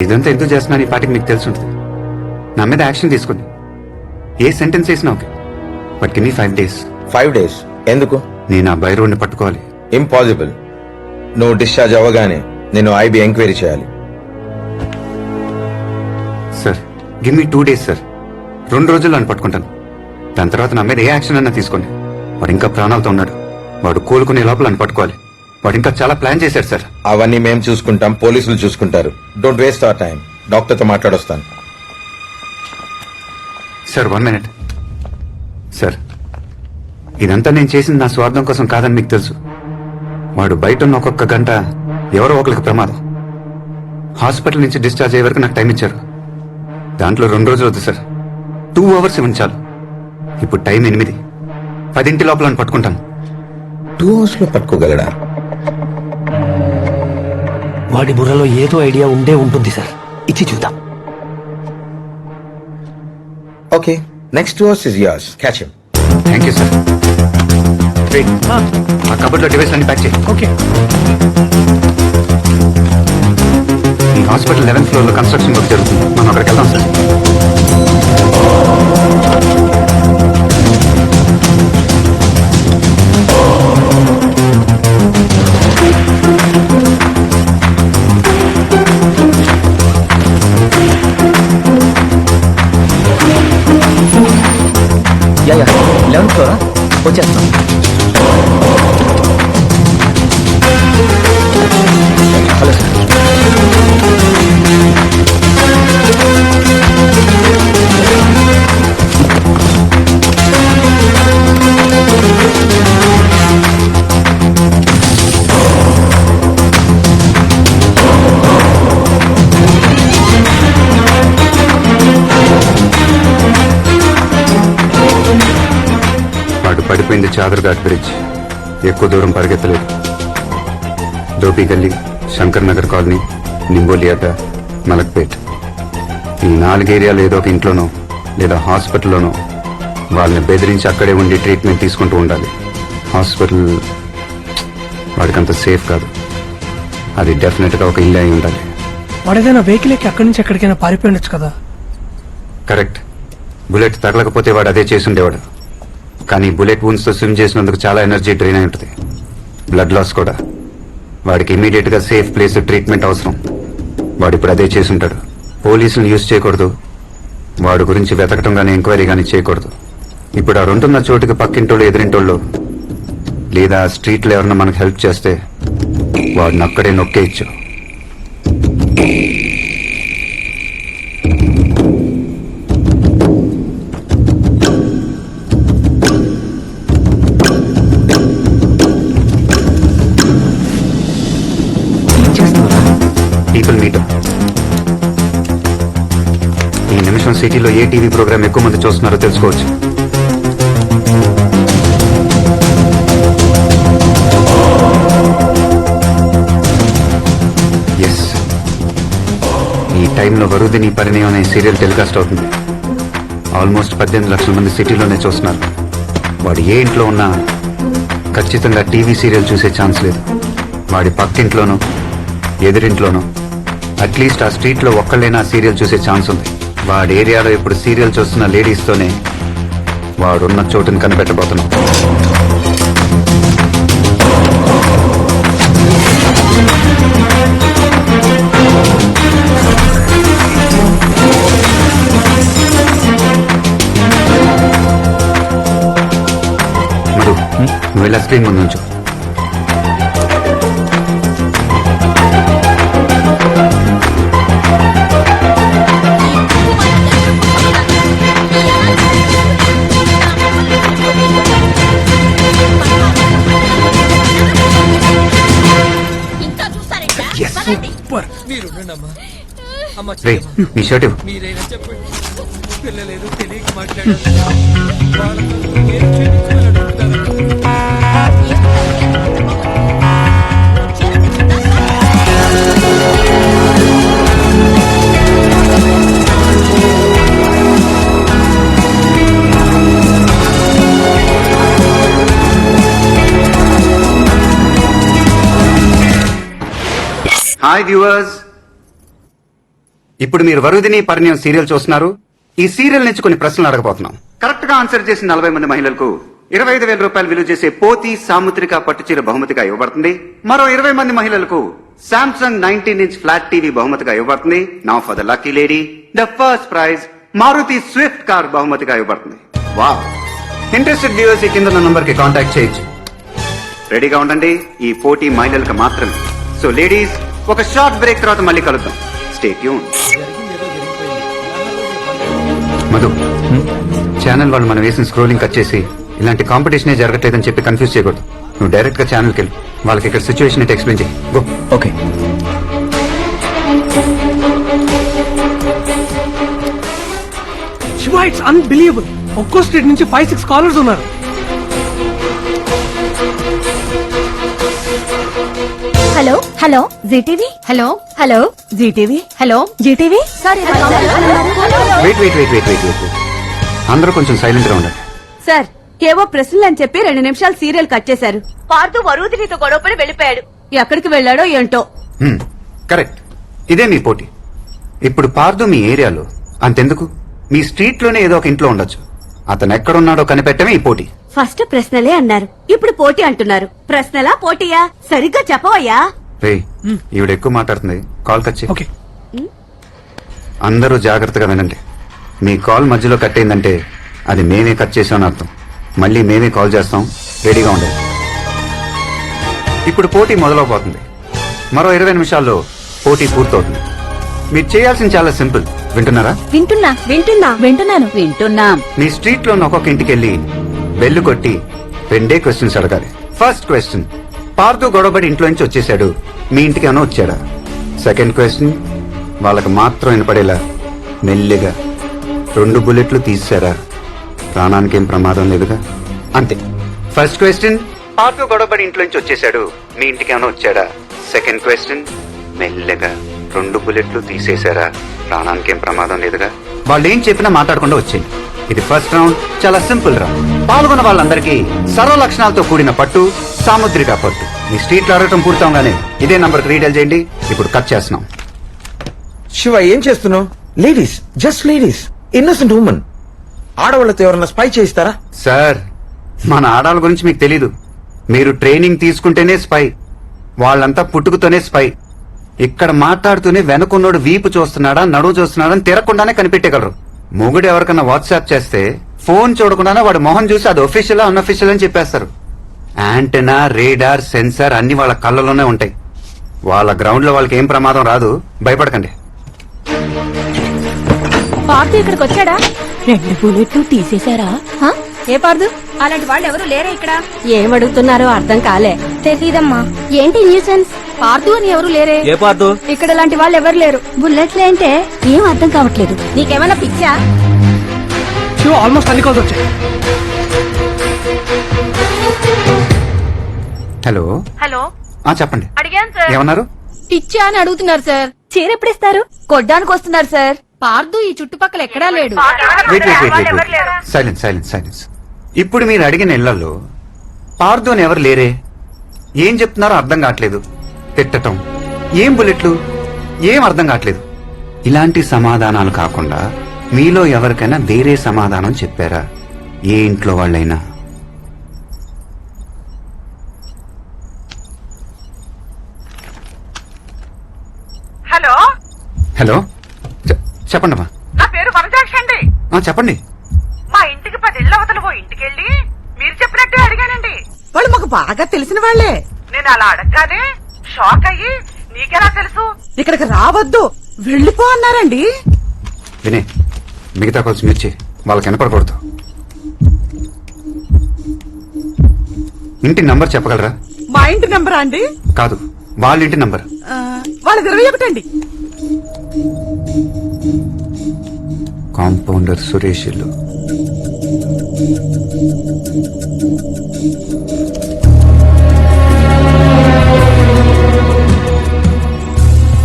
ఇదంతా ఎందుకు చేస్తున్నాను ఈ పాటికి మీకు తెలుసుంటుంది. నా మీద యాక్షన్ తీసుకోండి. ఏ సెంటెన్స్ వేసినా okay, but give me 5 days. 5 days ఎందుకు? నేను ఆ బైరోడ్ని పట్టుకోవాలి. ఇంపాసిబుల్. నువ్వు డిశ్చార్జ్ అవ్వగానే నేను ఐబీ ఎంక్వైరీ చేయాలి. Sir give me 2 days sir. 2 రోజుల్లో అని పట్టుకుంటాను. దాని తర్వాత నా మీద ఏ యాక్షన్ అన్నా తీసుకోండి. వాడు ఇంకా ప్రాణాలతో ఉన్నాడు. వాడు కోలుకునే లోపల అని పట్టుకోవాలి. వాడు ఇంకా చాలా ప్లాన్ చేశాడు సార్. అవన్నీ మేము చూసుకుంటాం, పోలీసులు చూసుకుంటారు. Don't waste our time. డాక్టర్తో మాట్లాడొస్తాను. Sir 1 minute. సార్ ఇదంతా నేను చేసింది నా స్వార్థం కోసం కాదని మీకు తెలుసు. వాడు బయట ఉన్న ఒక్కొక్క గంట ఎవరో ఒకరికి ప్రమాదం. హాస్పిటల్ నుంచి డిశ్చార్జ్ అయ్యే వరకు నాకు టైం ఇచ్చారు. దాంట్లో 2 రోజులు వద్దు సార్, 2 hours ఇవ్వండి చాలు. ఇప్పుడు టైం 8. 10 లోపల అని పట్టుకుంటాను. 2 hours లో పట్టుకోగలడా? వాడి బుర్రలో ఏదో ఐడియా ఉండే ఉంటుంది సార్. ఇచ్చి చూద్దాం. Okay, next 2 hours is yours. Catch him. Thank you sir. ఆ కబర్లో డివైస్ అన్ని ప్యాక్ చేయి. ఓకే. ఈ హాస్పిటల్ 11th floor లో కన్స్ట్రక్షన్ వర్క్ జరుగుతుంది. మనం అక్కడికి వెళ్దాం సార్. యా 11th floor వచ్చేస్తాం. Hello sir. వాడు పడిపోయింది చాదర్ఘాట్ బ్రిడ్జ్. ఎక్కువ దూరం పరిగెత్తలేదు. దోపి గల్లీ, శంకర్ నగర్ కాలనీ, నింబోలియాట, మలక్పేట్, ఈ 4 ఏరియాలో ఏదో ఒక ఇంట్లోనో లేదా హాస్పిటల్లోనో వాళ్ళని బెదిరించి అక్కడే ఉండి ట్రీట్మెంట్ తీసుకుంటూ ఉండాలి. హాస్పిటల్ వాడికంత సేఫ్ కాదు. అది డెఫినెట్గా ఒక ఇల్లు అయి ఉండాలి. వాడేదైనా వెహికల్ ఎక్కి అక్కడి నుంచి ఎక్కడికైనా పారిపోయి ఉండొచ్చు కదా. కరెక్ట్. బుల్లెట్ తగలకపోతే వాడు అదే చేసుండేవాడు. కానీ బుల్లెట్ వూన్స్తో స్విమ్ చేసినందుకు చాలా ఎనర్జీ డ్రైన్ అయి ఉంటుంది. బ్లడ్ లాస్ కూడా. వాడికి ఇమీడియట్ గా సేఫ్ ప్లేస్ ట్రీట్మెంట్ అవసరం. వాడు ఇప్పుడు అదే చేసుంటాడు. పోలీసులు యూజ్ చేయకూడదు. వాడి గురించి వెతకటం గానీ ఎంక్వైరీ గానీ చేయకూడదు. ఇప్పుడు ఆ ఉంటున్న చోటుకి పక్కింటోళ్ళు, ఎదురింటోళ్ళు లేదా స్ట్రీట్లో ఎవరన్నా మనకు హెల్ప్ చేస్తే వాడిని అక్కడే నొక్కేయచ్చు. People meet. ఈ నిమిషం సిటీలో ఏ టీవీ ప్రోగ్రామ్ ఎక్కువ మంది చూస్తున్నారో తెలుసుకోవచ్చు. ఎస్, ఈ టైంలో వరుదిని పరిణయం అనే సీరియల్ టెలికాస్ట్ అవుతుంది. ఆల్మోస్ట్ 18 లక్షల మంది సిటీలోనే చూస్తున్నారు. వాడు ఏ ఇంట్లో ఉన్నా ఖచ్చితంగా టీవీ సీరియల్ చూసే ఛాన్స్ లేదు. వాడి పక్కింట్లోనూ ఎదురింట్లోనూ అట్లీస్ట్ ఆ స్ట్రీట్లో ఒక్కళ్ళైనా సీరియల్ చూసే ఛాన్స్ ఉంది. వాడి ఏరియాలో ఇప్పుడు సీరియల్ చూస్తున్న లేడీస్తోనే వాడున్న చోటుని కనిపెట్టబోతున్నాం. మధు, నువ్వు ఇలా స్క్రీన్ ముందు ఉంచు. నీ షర్ట్ ఇవ్వు. మీరైనా చెప్పండి. పిల్లలేదు తెలియక మాట్లాడారు. వాళ్ళతో ఏం చేయించాలని అడుగుతారు. Hi viewers, ఇప్పుడు మీరు వరుదిని పరిణయం సీరియల్ చూస్తున్నారు. ఈ సీరియల్ నుంచి కొన్ని ప్రశ్నలు అడగబోతున్నాం. కరెక్ట్ గా ఆన్సర్ చేసిన 40 మంది మహిళలకు 25,000 రూపాయలు విలువ చేసే పోతి సాముద్రిక పట్టుచీర బహుమతిగా ఇవ్వబడుతుంది. మరో 20 మంది మహిళలకు సామ్సంగ్ 19-inch ఫ్లాట్ టీవీ బహుమతిగా ఇవ్వబడుతుంది. Now for the lucky lady the first prize Maruti Swift car బహుమతిగా ఇవ్వబడుతుంది. వావ్! ఇంట్రెస్టెడ్ వ్యూవర్స్ ఈ కింద నంబర్ కి కాంటాక్ట్ చేయొచ్చు. రెడీగా ఉండండి, ఈ పోటీ మహిళలకు మాత్రమే. సో లేడీస్, ఒక షార్ట్ బ్రేక్ తర్వాత మళ్ళీ కలుద్దాం. Stay tune. మధు, ఛానల్ వాళ్ళు మనం వేసిన స్క్రోలింగ్ కట్ చేసి ఇలాంటి కాంపిటీషనే జరగట్లేదని చెప్పి కన్ఫ్యూజ్ చేయకూడదు. నువ్వు డైరెక్ట్ గా ఛానల్కి వెళ్ళి వాళ్ళకి ఇక్కడ సిచ్యువేషన్ అయితే ఎక్స్ప్లెయిన్ చేయి. Go. Okay. Shiva, it's unbelievable. ఒక్కో స్ట్రీట్ నుంచి 5-6 కాలర్స్ ఉన్నారు. Hello hello Zee TV hello hello Zee TV hello Zee TV sorry wait wait wait wait wait wait అందరూ కొంచెం సైలెంట్ గా ఉండండి. సార్ ఏవో ప్రశ్నలు అని చెప్పి 2 నిమిషాలు సీరియల్ కట్ చేశారు. పార్తు వరుదినితో గొడవపడి వెళ్ళిపోయాడు. ఎక్కడికి వెళ్ళాడో ఏంటో. కరెక్ట్, ఇదే మీ పోటీ. ఇప్పుడు పార్దు మీ ఏరియాలో, అంతెందుకు మీ స్ట్రీట్ లోనే ఏదో ఒక ఇంట్లో ఉండొచ్చు. అతను ఎక్కడున్నాడో కనిపెట్టమే ఈ పోటీ. ఫస్ట్ ప్రశ్నలే అన్నారు, ఇప్పుడు పోటీ అంటున్నారు. ప్రశ్నలా పోటీయా? సరిగ్గా చెప్పవయ్యా. రే, ఈవిడ ఎక్కువ మాట్లాడుతుంది. కాల్ కట్ చేయి. ఓకే. అందరూ జాగ్రత్తగా వినండి. మీ కాల్ మధ్యలో కట్ అయిందంటే అది మేమే కట్ చేసామని అర్థం. మళ్ళీ మేమే కాల్ చేస్తాం, రెడీగా ఉండండి. ఇప్పుడు పోటీ మొదలవబోతుంది. మరో 20 నిమిషాల్లో పోటీ పూర్తవుతుంది. మీరు చేయాల్సింది చాలా సింపుల్. వింటున్నారా? వింటున్నాం. మీ స్ట్రీట్ లో ఒక్కొక్క ఇంటికి వెళ్ళి బెల్లు కొట్టి 2 క్వశ్చన్స్ అడగాలి. ఫస్ట్ క్వశ్చన్, పార్దు గొడవబడి ఇంట్లో నుంచి వచ్చేసాడు, మీ ఇంటికి ఏమైనా వచ్చాడా? సెకండ్ క్వశ్చన్, వాళ్ళకి మాత్రం వినపడేలా మెల్లిగా 2 బుల్లెట్లు తీసారా? ప్రాణానికి ఏం ప్రమాదం లేదుగా? అంతే. ఫస్ట్ క్వశ్చన్, పార్దు గొడవబడి ఇంట్లో నుంచి వచ్చేసాడు, మీ ఇంటికి ఏమైనా వచ్చాడా? సెకండ్ క్వశ్చన్, మెల్లగా 2 బుల్లెట్లు తీసేశారా? ప్రాణానికి ఏం ప్రమాదం లేదుగా? వాళ్ళు ఏం చెప్పినా మాట్లాడకుండా వచ్చేయండి. ఇది ఫస్ట్ రౌండ్, చాలా సింపుల్ రౌండ్. పాల్గొన్న వాళ్ళందరికీ సర్వ లక్షణాలతో కూడిన పట్టు, సాముద్రిక పట్టు. మీ స్ట్రీట్ లో అడగటం పూర్తవగానే ఇదే నంబర్ కి రీడైల్ చేయండి. ఇప్పుడు కట్ చేస్తున్నాం. శివ, ఏం చేస్తున్నావు? Ladies, just ladies, innocent women. ఆడవాళ్ళతో ఎవరన్నా స్పై చేయిస్తారా? సార్, మన ఆడాళ్ళ గురించి మీకు తెలీదు. మీరు ట్రైనింగ్ తీసుకుంటేనే స్పై. వాళ్ళంతా పుట్టుకతోనే స్పై. ఇక్కడ మాట్లాడుతూనే వెనకున్నోడు వీపు చూస్తున్నాడా నడువు చూస్తున్నాడా అని తిరగకుండానే కనిపెట్టగలరు. మొగుడు ఎవరికన్నా వాట్సాప్ చేస్తే ఫోన్ చూడకుండానే వాడు మొహం చూసి అది ఒఫీషియల్ అన్అఫీషియల్ అని చెప్పేస్తారు. యాంటెనా, రేడార్, సెన్సార్ అన్ని వాళ్ళ కళ్ళలోనే ఉంటాయి. వాళ్ళ గ్రౌండ్ లో వాళ్ళకి ఏం ప్రమాదం రాదు, భయపడకండి. పార్తు ఇక్కడికి వచ్చాడా? 2 బుల్లెట్లు తీసేశారా? ఏ పార్దు? అలాంటి వాళ్ళు ఎవరు లేరా ఇక్కడ? ఏమడుగుతున్నారో అర్థం కాలే. తెలీదమ్మా. ఏంటి న్యూసెన్స్? పార్దు అని ఎవరు లేరే? ఏ పార్దు? ఇక్కడ లాంటి వాళ్ళు ఎవరు లేరు. బుల్లెట్లేంటే ఏం అర్థం కావట్లేదు. నీకేమైనా పిచ్చా? శివ, ఆల్మోస్ట్ అన్ని కాల్స్ వచ్చాయి. హలో హలో, చెప్పండి. అడిగాను సార్. ఏమన్నారు? పిచ్చా అని అడుగుతున్నారు సార్. చీర ఎప్పుడిస్తారు? కొడ్డానికి వస్తున్నారు సార్. పార్దు ఈ చుట్టుపక్కల ఎక్కడా లేడు. Silence silence silence. ఇప్పుడు మీరు అడిగిన ఇళ్లలో పార్దు అని ఎవరు లేరే? ఏం చెప్తున్నారో అర్థం కావట్లేదు. తిట్టటం, ఏం బుల్లెట్లు, ఏం అర్థం కావట్లేదు. ఇలాంటి సమాధానాలు కాకుండా మీలో ఎవరికైనా వేరే సమాధానం చెప్పారా? ఏ ఇంట్లో వాళ్ళైనా? హలో హలో, చెప్పండి అమ్మా. నా పేరు వనజాక్షి అండి. చెప్పండి. మా ఇంటికి 10 ఇళ్ల అవతల ఓ ఇంటికెళ్ళి మీరు చెప్పినట్టే అడిగానండి. వాళ్ళు మాకు బాగా తెలిసిన వాళ్లే. నేను అలా అడగగానే షాక్ అయ్యి నీకెలా తెలుసు, ఇక్కడికి రావద్దు వెళ్ళిపో అన్నారండి. వినే, మిగతా కాల్స్ మిర్చి వాళ్ళకి వినపడకూడదు. ఇంటి నంబర్ చెప్పగలరా? మా ఇంటి నెంబరా అండి? కాదు, వాళ్ళ ఇంటి నంబర్. వాళ్ళది 21 అండి. కాంపౌండర్ సురేష్ ఇల్లు.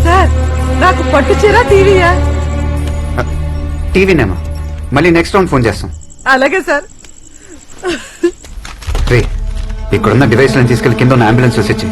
సార్, నాకు పట్టు చీర టీవీయా? టీవీనేమా? మళ్ళీ నెక్స్ట్ రౌండ్ ఫోన్ చేస్తాం. అలాగే సార్. రే, ఇక్కడున్న డివైస్ లను తీసుకెళ్లి కింద ఉన్న అంబులెన్స్ వచ్చి